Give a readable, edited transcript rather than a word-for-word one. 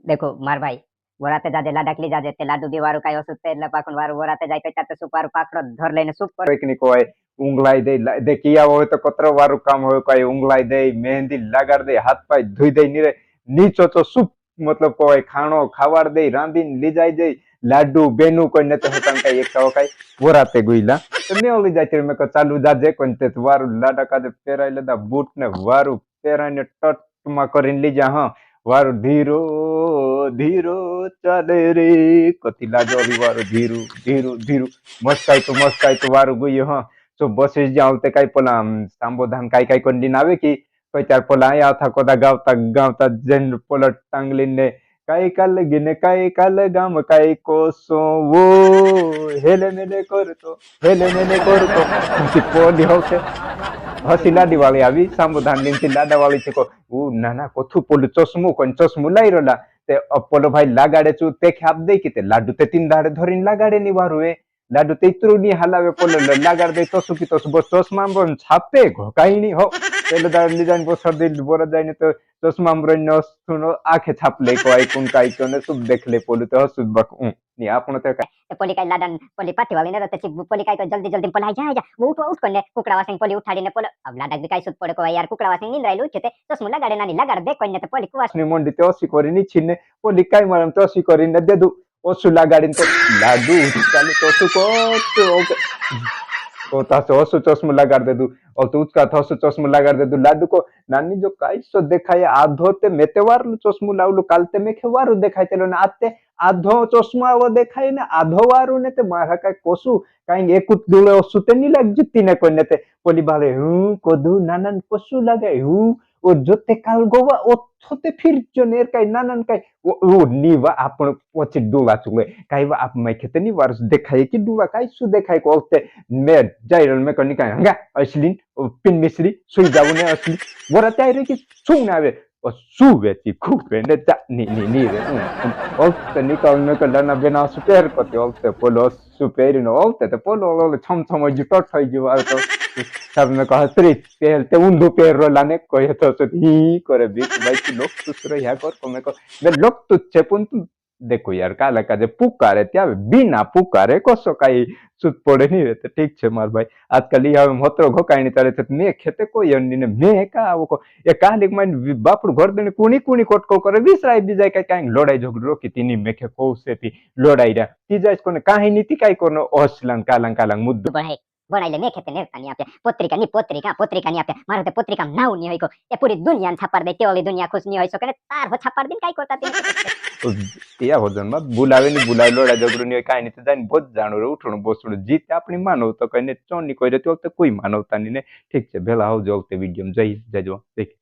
देखो मार भाई वराते जाजे लाडाकली जाजे ते लाडू दी वारू काय असुत ते એટલે પાકું વારું વરાતે જાય તો ત્યાં સુપ વારું પાકડો ધર લઈને સુપ પર એક ની કોઈ ઊંઘલાઈ દે કિયા હોય તો કતરો વારું કામ હોય કોઈ ઊંઘલાઈ દે મહેંદી લગાડ દે હાથ પાય ધોઈ દે નીચો તો સુપ मतलब કોઈ ખાણો ખાવાડ દે રાંધીને લઈ જાય દે લાડુ બેનું કોઈ નતે હોતા કઈ એક કઈ વરાતે ગુઈલા તો મેં ઓલી જાય મેં ચાલુ જાજે કોઈ તે વારું લાડા કાજે પહેરાઈ લેતા બૂટ ને વારું પહેરાઈને ટટમાં કરીને લઈ જા હા વારું ધીરો ધીરો ચાલે રે કતી લાજો વારું ધીરું ધીરું ધીરું મસ્ત વારું ગયું હા તો બસ જાવ તે કઈ પેલા સાંબોધાન કઈ કોઈ આવે કે કોઈ ત્યાર પેલા આયા હતા કોદા ગાવતા ગાવતા જૈન પોલટ ટાંગલીને કઈ કાલ ગીને કઈ કાલ ગામ કઈ કોસો વો હેલે મેલે કરતો પોલી હોશે હસી લાડી વાળી આવી સાંબોધાન લીધી લાડા વાળી છે કો નાના કોથું પોલું ચશ્મું લઈ રહેલા તે પોલો ભાઈ લાગાડે ચું તે ખાપ દે કે તે લાડુ તે તીન દાડે ધરીને લાગાડે ની વારું એ લાડુ તે ઇતરું ની હલાવે પોલો લાગાડ દે તો સુકી તો બસ ચશ્મા છાપે કઈ નહીં હો પેલો દાડ લીધા ને શરદી બોરા જાય ને તો ચશ્મા નો આંખે છાપ લે કો આઈ કું કાઈ તો ને શું દેખ લે પોલું તો હસુદ બક ની આપણો તો પોલી કાઈ લાડન પોલી પાટી વાળી ને તો પોલી કાઈ તો જલ્દી જલ્દી પલાઈ જા ઉઠ કોને કુકડા વાસણ પોલી ઉઠાડીને પોલો अब લાડા બી કાઈ સુત પડે કો યાર કુકડા વાસણ નીંદરાયલું છે તે ચશ્મા લગાડે નાની લગાડ દે કોઈને તો પોલી કુવાસ ની મોંડી તો ઓસી કરીને છીને પોલી કાઈ મારમ તો ઓસી કરીને દે દઉં ઓછું લગાડીને તો લાડુ ચાલે તો શું તો તાसे ઓછું ચશ્મું લગાડ દે દઉં और तो उसका थोसो चश्मो लगा दे लाडू को नानी जो काईसो देखाय आधो ते मेतेवार चश्मो लावलू कालते में खेवारू देखाय तेलो ने आते आधो चश्मा वो देखाय ने आधो वारू ने ते मारा काय कोसु काई एकूत दुले सुते नी लग जित्ती ने कोई ने ते पोली बाले कोदू नानन कोसु लगे ओ जोते काल गोवा ओ थोते फिर जो नेर काय नानन काय ओ नीवा आपण पोची डुला चुले काय वा आप मैं खेते नी वार देखाय कि डुला काय सु देखाय को ओते मे जाइरल में कनी काय हंगा असली पिन मिश्री सुई जाऊ ने असली वरा त्यारे कि सुन आवे सु वेची खूबे ने ता नी रे ओते निकल ने कलना बेना सुपेर पति ओते पोलो सुपेर नो ओते पोलो छम छम जुटो થઈ ગયો આ તો सबने कहा स्त्री पहलते ऊंधू पैर लाने कोई तो ही करे बीच भाई लोग तुस रहा कर को मैं को लोग तुझे पुन देखो यार काला का जे पुकारे त्या बिना पुकारे कोसो काई सुत पड़े नहीं रहते ठीक छे मार भाई आजकल ये मोतरो घोकाई नहीं तारे मैं खेते कोई अन्नी ने मैं का वो को ये कालिक मन बापड़ घर देने कुणी कुणी कोटको करे विसराई बीजाय काई काई लड़ाई झगड़ो की तीनी मेखे कोसे थी लड़ाई रा तीजा इसको ने काहे नीति काई कोनो ओसलन कालंग कालंग मुद्दो बनाइले ने खेते ने तानी आपे पत्रिका ની આપે મારે તે પત્રિકા નાવ ની હોય કો એ પૂરી દુનિયા છાપાર દે તેઓલી દુનિયા ખુશ ની હોય સો કે તાર હો છાપાર દીન કાઈ કરતા તી તે હોજન માં બોલાવે ની બોલાવે લોડા જગડું ની કાઈ ની જાઈને બોજ જાણો રે ઉઠણું બોસણું જીત આપણી માનવ તો કઈને ચોની કોઈ રે તો કોઈ માનવતા ની ને ઠીક છે ભેલા આવજો તે વિડિયો માં જઈ જજો દેખ